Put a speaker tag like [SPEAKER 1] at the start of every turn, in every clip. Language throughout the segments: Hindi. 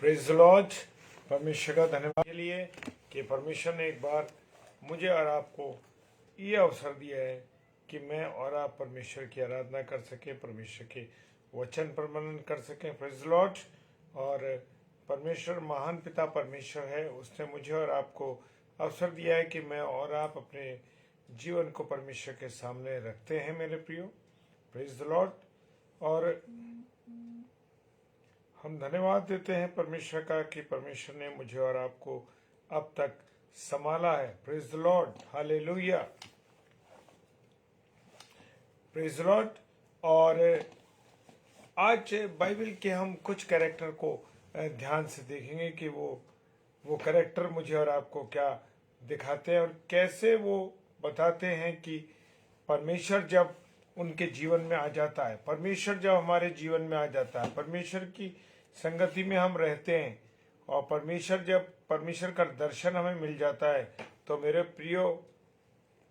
[SPEAKER 1] Praise the Lord. परमेश्वर का धन्यवाद के लिए कि परमेश्वर ने एक बार मुझे और आपको ये अवसर दिया है कि मैं और आप परमेश्वर की आराधना कर सकें, परमेश्वर के वचन पर मनन कर सकें। Praise the Lord. और परमेश्वर महान पिता परमेश्वर है, उसने मुझे और आपको अवसर दिया है कि मैं और आप अपने जीवन को परमेश्वर के सामने रखते हैं मेरे प्रियो। Praise the Lord. और हम धन्यवाद देते हैं परमेश्वर का कि परमेश्वर ने मुझे और आपको अब तक संभाला है। Praise the lord, hallelujah, praise the Lord. और आज बाइबल के हम कुछ कैरेक्टर को ध्यान से देखेंगे कि वो कैरेक्टर मुझे और आपको क्या दिखाते हैं और कैसे वो बताते हैं कि परमेश्वर जब उनके जीवन में आ जाता है, परमेश्वर जब हमारे जीवन में आ जाता है, परमेश्वर की संगति में हम रहते हैं और परमेश्वर का दर्शन हमें मिल जाता है, तो मेरे प्रियो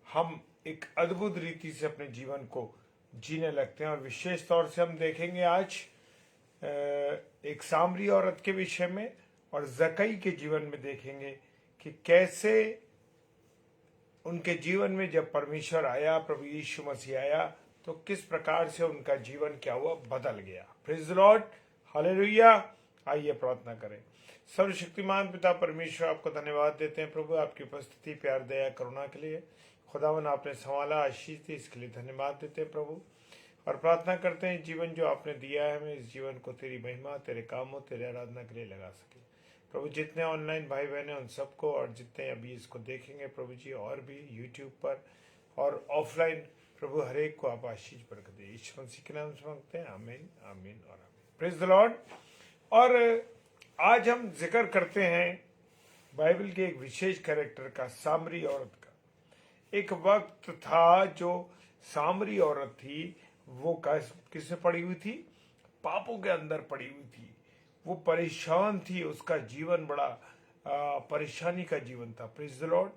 [SPEAKER 1] हम एक अद्भुत रीति से अपने जीवन को जीने लगते हैं। और विशेष तौर से हम देखेंगे आज एक सामरी औरत के विषय में और जकई के जीवन में देखेंगे कि कैसे उनके जीवन में जब परमेश्वर आया, प्रभु यीशु मसीह आया, तो किस प्रकार से उनका जीवन क्या हुआ, बदल गया। Praise the lord, hallelujah. आइए प्रार्थना करें। सर्वशक्तिमान पिता परमेश्वर, आपको धन्यवाद देते हैं प्रभु, आपकी उपस्थिति, प्यार, दया, करुणा के लिए। खुदावन आपने संभाला, आशीष दी, इसके लिए धन्यवाद देते हैं प्रभु। और प्रार्थना करते हैं जीवन जो आपने दिया है, हमें इस जीवन को तेरी महिमा, तेरे कामों, तेरे आराधना के लिए लगा सके प्रभु। जितने ऑनलाइन भाई बहन हैं उन सबको, और जितने अभी इसको देखेंगे प्रभु जी, और भी यूट्यूब पर और ऑफलाइन, प्रभु हर एक को आप आशीष बरकत दे। यीशु मसीह के नाम से मांगते हैं, आमीन, आमीन और आमीन। Praise the Lord. और आज हम जिक्र करते हैं बाइबल के एक विशेष कैरेक्टर का, सामरी औरत का। एक वक्त था जो सामरी औरत थी, वो किसमें पड़ी हुई थी, पापों के अंदर पड़ी हुई थी। वो परेशान थी, उसका जीवन बड़ा परेशानी का जीवन था। Praise the Lord.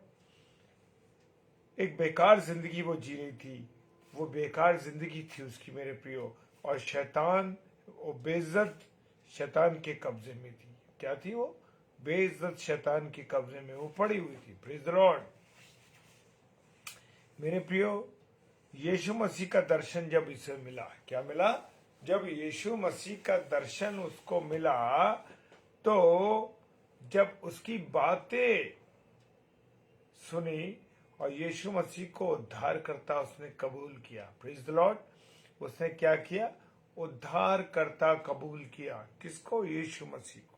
[SPEAKER 1] एक बेकार जिंदगी वो जी रही थी, वो बेकार जिंदगी थी उसकी मेरे प्रियो। और शैतान, वो बेइज्जत शैतान के कब्जे में थी। क्या थी वो? बेइज्जत शैतान के कब्जे में वो पड़ी हुई थी। Praise the Lord. मेरे प्रियो, यीशु मसीह का दर्शन जब इसे मिला, क्या मिला? जब यीशु मसीह का दर्शन उसको मिला, तो जब उसकी बातें सुनी और यीशु मसीह को उद्धार करता उसने कबूल किया। Praise the Lord. उसने क्या किया? उद्धार करता कबूल किया। किसको? यीशु मसीह को।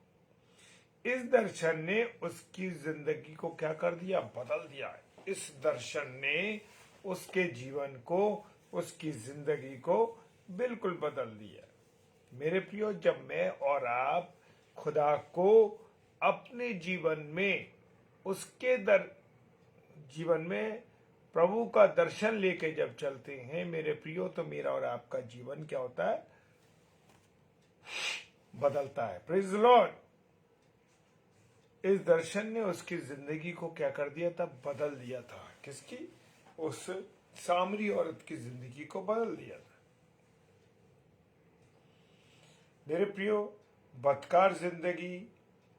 [SPEAKER 1] इस दर्शन ने उसकी जिंदगी को क्या कर दिया? बदल दिया। इस दर्शन ने उसके जीवन को, उसकी जिंदगी को बिल्कुल बदल दिया। मेरे प्रियो, जब मैं और आप खुदा को अपने जीवन में, उसके जीवन में प्रभु का दर्शन लेके जब चलते हैं मेरे प्रियो, तो मेरा और आपका जीवन क्या होता है? बदलता है। Praise the Lord. इस दर्शन ने उसकी जिंदगी को क्या कर दिया था? बदल दिया था। किसकी? उस सामरी औरत की जिंदगी को बदल दिया था। मेरे प्रियो, बदकार जिंदगी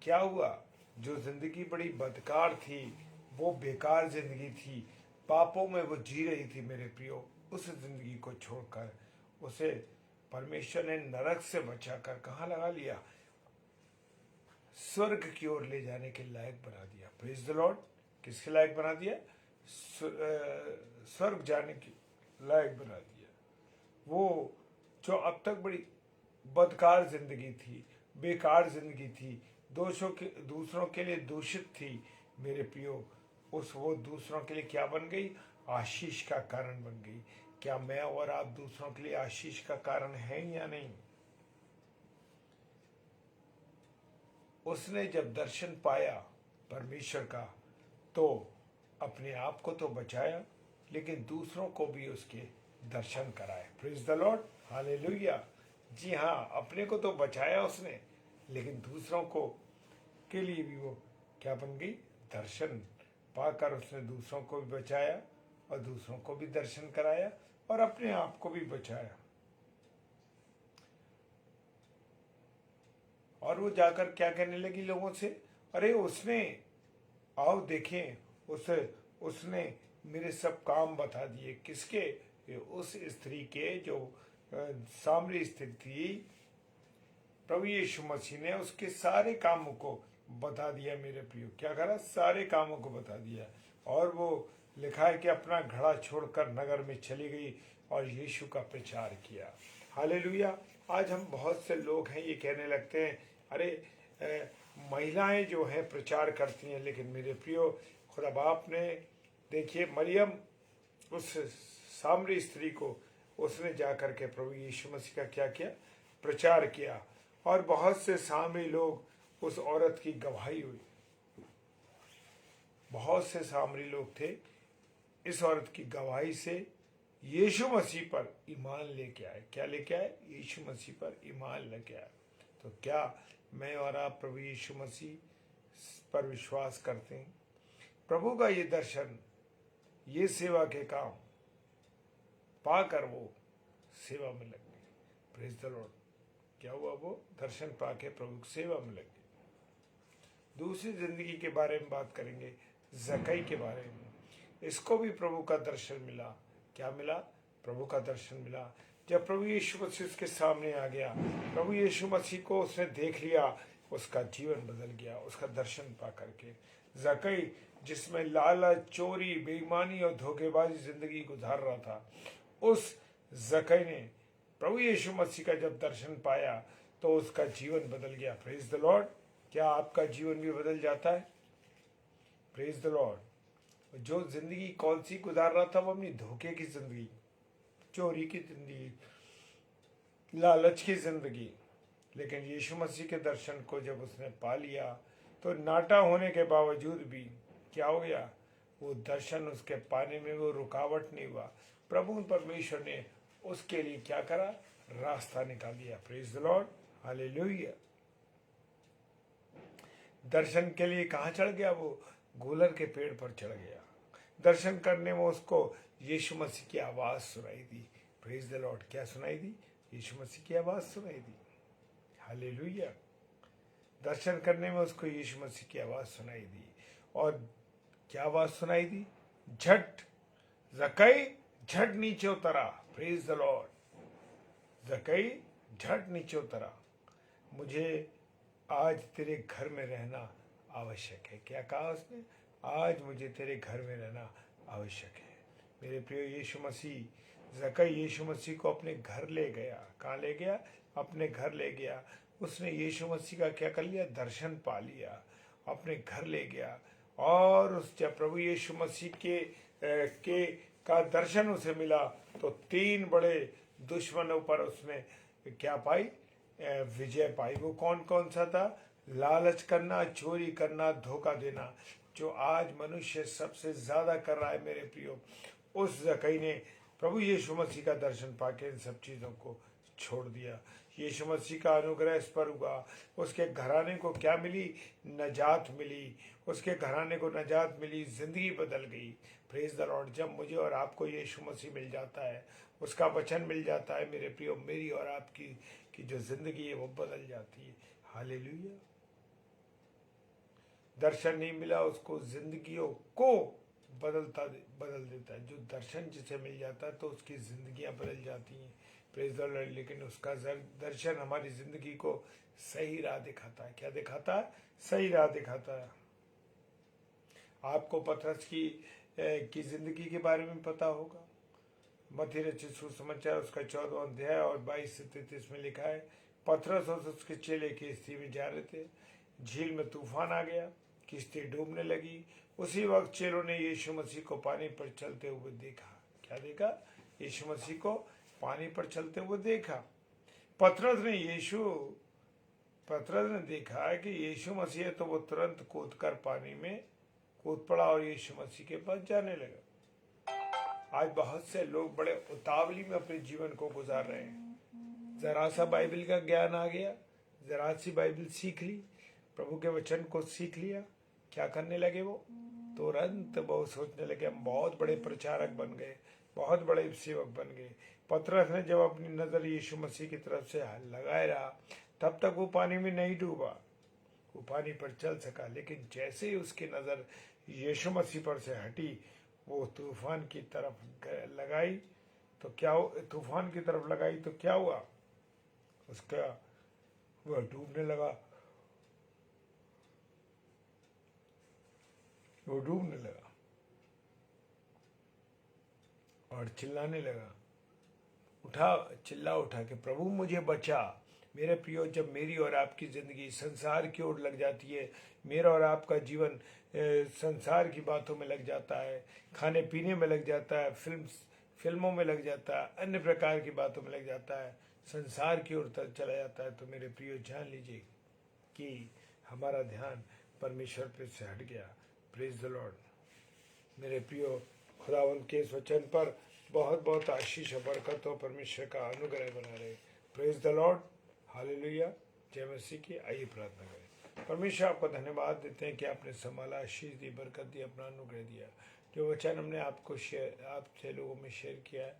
[SPEAKER 1] क्या हुआ? जो जिंदगी बड़ी बदकार थी, वो बेकार जिंदगी थी, पापों में वो जी रही थी मेरे प्रियो, उस जिंदगी को छोड़कर उसे परमेश्वर ने नरक से बचाकर कहाँ लगा लिया? स्वर्ग की ओर ले जाने के लायक बना दिया। Praise the Lord. किसके लायक बना दिया? स्वर्ग जाने के लायक बना दिया। वो जो अब तक बड़ी बदकार जिंदगी थी, बेकार जिंदगी थी, दूसरों के लिए दूषित थी मेरे प्रियो, वो दूसरों के लिए क्या बन गई? आशीष का कारण बन गई। क्या मैं और आप दूसरों के लिए आशीष का कारण हैं या नहीं? उसने जब दर्शन पाया परमेश्वर का, तो अपने आप को तो बचाया, लेकिन दूसरों को भी उसके दर्शन कराए। Praise the lord, hallelujah. जी हाँ, अपने को तो बचाया उसने, लेकिन दूसरों को के लिए भी वो क्या बन गई? दर्शन पाकर उसने दूसरों को भी बचाया और दूसरों को भी दर्शन कराया और अपने आप को भी बचाया। और वो जाकर क्या कहने लगी लोगों से, अरे उसने, आओ देखें, उसने मेरे सब काम बता दिए। किसके? ये उस स्त्री के जो सामरी स्त्री थी, प्रभु यीशु मसीह ने उसके सारे कामों को बता दिया। मेरे प्रियो, क्या करा? सारे कामों को बता दिया। और वो लिखा है कि अपना घड़ा छोड़कर नगर में चली गई और यीशु का प्रचार किया। हालेलुया। आज हम बहुत से लोग हैं, ये कहने लगते हैं, अरे महिलाएं जो हैं प्रचार करती हैं, लेकिन मेरे प्रियो, खुदा बाप ने, देखिए मरियम, उस सामरी स्त्री को, उसने जाकर के प्रभु यीशु मसीह का क्या किया? प्रचार किया। और बहुत से सामरी लोग, उस औरत की गवाही हुई। बहुत से सामरी लोग थे, इस औरत की गवाही से यीशु मसीह पर ईमान लेके आए। क्या लेके आए? यीशु मसीह पर ईमान लेके आए। तो क्या मैं और आप प्रभु यीशु मसीह पर विश्वास करते हैं? प्रभु का ये दर्शन, ये सेवा के काम पाकर वो सेवा में लग गए। Praise the Lord. क्या हुआ? वो दर्शन पाके प्रभु की सेवा में लग गए। दूसरी जिंदगी के बारे में बात करेंगे, जकई के बारे में। इसको भी प्रभु का दर्शन मिला। क्या मिला? प्रभु का दर्शन मिला। जब प्रभु यीशु मसीह उसके सामने आ गया, प्रभु यीशु मसीह को उसने देख लिया, उसका जीवन बदल गया उसका दर्शन पा करके। जकई, जिसमें लालच, चोरी, बेईमानी और धोखेबाजी जिंदगी गुजार रहा था, उस जकई ने प्रभु यीशु मसीह का जब दर्शन पाया तो उसका जीवन बदल गया। Praise the Lord. क्या आपका जीवन भी बदल जाता है? Praise the Lord. जो जिंदगी कौन सी गुजार रहा था, वो अपनी धोखे की जिंदगी, चोरी की जिंदगी, लालच की जिंदगी। लेकिन यीशु मसीह के दर्शन को जब उसने पा लिया तो नाटा होने के बावजूद भी क्या हो गया? वो दर्शन उसके पाने में वो रुकावट नहीं हुआ। प्रभु परमेश्वर ने उसके लिए क्या करा? रास्ता निकाल दिया। Praise the lord. हालेलुया। दर्शन के लिए कहाँ चढ़ गया? वो गूलर के पेड़ पर चढ़ गया। दर्शन करने में उसको यीशु मसीह की आवाज सुनाई दी। Praise the Lord. क्या सुनाई दी? यीशु मसीह की आवाज सुनाई दी। हालेलुया। दर्शन करने में उसको यीशु मसीह की आवाज सुनाई दी। और क्या आवाज सुनाई दी? झट, जकई झट नीचे उतरा। Praise the Lord. जकई झट नीचे उतरा। मुझे आज तेरे घर में रहना आवश्यक है। क्या कहा उसने? आज मुझे तेरे घर में रहना आवश्यक है। मेरे प्रिय, यीशु मसीह, जकई यीशु मसीह को अपने घर ले गया। कहाँ ले गया? अपने घर ले गया। उसने यीशु मसीह का क्या कर लिया? दर्शन पा लिया, अपने घर ले गया। और उस जब प्रभु यीशु मसीह के का दर्शन उसे मिला तो 3 बड़े दुश्मनों पर उसने क्या पाई? विजय पाई। वो कौन कौन सा था? लालच करना, चोरी करना, धोखा देना, जो आज मनुष्य सबसे ज्यादा कर रहा है। मेरे प्रियो, उस जकई ने प्रभु यीशु मसीह का दर्शन पाके इन सब चीजों को छोड़ दिया। यीशु मसीह का अनुग्रह इस पर हुआ। उसके घराने को क्या मिली? नजात मिली। उसके घराने को नजात मिली, जिंदगी बदल गई। Praise the Lord. जब मुझे और आपको यीशु मसीह मिल जाता है, उसका वचन मिल जाता है, मेरे प्रियो, मेरी और आपकी की जो जिंदगी है वो बदल जाती है। हालेलुया। दर्शन नहीं मिला उसको, जिंदगियों को बदल देता है। जो दर्शन जिसे मिल जाता है तो उसकी जिंदगियां बदल जाती हैं। Praise the Lord. लेकिन उसका दर्शन हमारी जिंदगी को सही राह दिखाता है। क्या दिखाता है? सही राह दिखाता है। आपको पतरस की जिंदगी के बारे में पता होगा। मत्ती रचित सुसमाचार उसका 14वां अध्याय और 22 से 33 में लिखा है, पतरस और उसके चेले किश्ती में जा रहे थे। झील में तूफान आ गया, किश्ती डूबने लगी। उसी वक्त चेलों ने यीशु मसीह को पानी पर चलते हुए देखा। क्या देखा? यीशु मसीह को पानी पर चलते हुए देखा। पतरस ने देखा कि यीशु मसीह है, तो वो तुरंत कूदकर पानी में कूद पड़ा और यीशु मसीह के पास जाने लगा। आज बहुत से लोग बड़े उतावली में अपने जीवन को गुजार रहे हैं। जरा सा बाइबल का ज्ञान आ गया, जरा सी बाइबल सीख ली, प्रभु के वचन को सीख लिया, क्या करने लगे? वो तुरंत वो सोचने लगे हम बहुत बड़े प्रचारक बन गए, बहुत बड़े सेवक बन गए। पतरस ने जब अपनी नजर यीशु मसीह की तरफ से लगाया, तब तक वो पानी में नहीं डूबा, वो पानी पर चल सका। लेकिन जैसे ही उसकी नज़र यीशु मसीह पर से हटी, वो तूफान की तरफ लगाई तो क्या तूफान की तरफ लगाई तो क्या हुआ, उसका वह डूबने लगा, वो डूबने लगा और चिल्लाने लगा, चिल्ला उठा कि प्रभु मुझे बचा। मेरे प्रियो, जब मेरी और आपकी ज़िंदगी संसार की ओर लग जाती है, मेरा और आपका जीवन संसार की बातों में लग जाता है, खाने पीने में लग जाता है, फिल्मों में लग जाता है, अन्य प्रकार की बातों में लग जाता है, संसार की ओर चला जाता है, तो मेरे प्रियो जान लीजिए कि हमारा ध्यान परमेश्वर पे से हट गया। Praise the Lord. मेरे प्रियो, खुदावंत के इस वचन पर बहुत बहुत आशीष और बरकत हो, परमेश्वर का अनुग्रह बना रहे। प्रेज द लॉर्ड, हालेलुया, जय मसीह की। आइए प्रार्थना करें। परमेश्वर, आपको धन्यवाद देते हैं कि आपने संभाला, आशीष दी, बरकत दी, अपना अनुग्रह दिया। जो वचन हमने आपसे लोगों में शेयर किया है,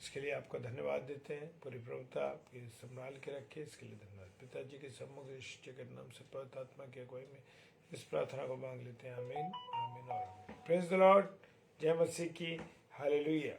[SPEAKER 1] इसके लिए आपका धन्यवाद देते हैं। पूरी प्रभुता आपकी संभाल के रखे, इसके लिए धन्यवाद। पिताजी के सम्मुख शिष्य के नाम से पवित्र आत्मा की अगुवाई में इस प्रार्थना को मांग लेते हैं। आमीन, आमीन और आमीन। प्रेज द लॉर्ड, जय मसीह की। हालेलुया।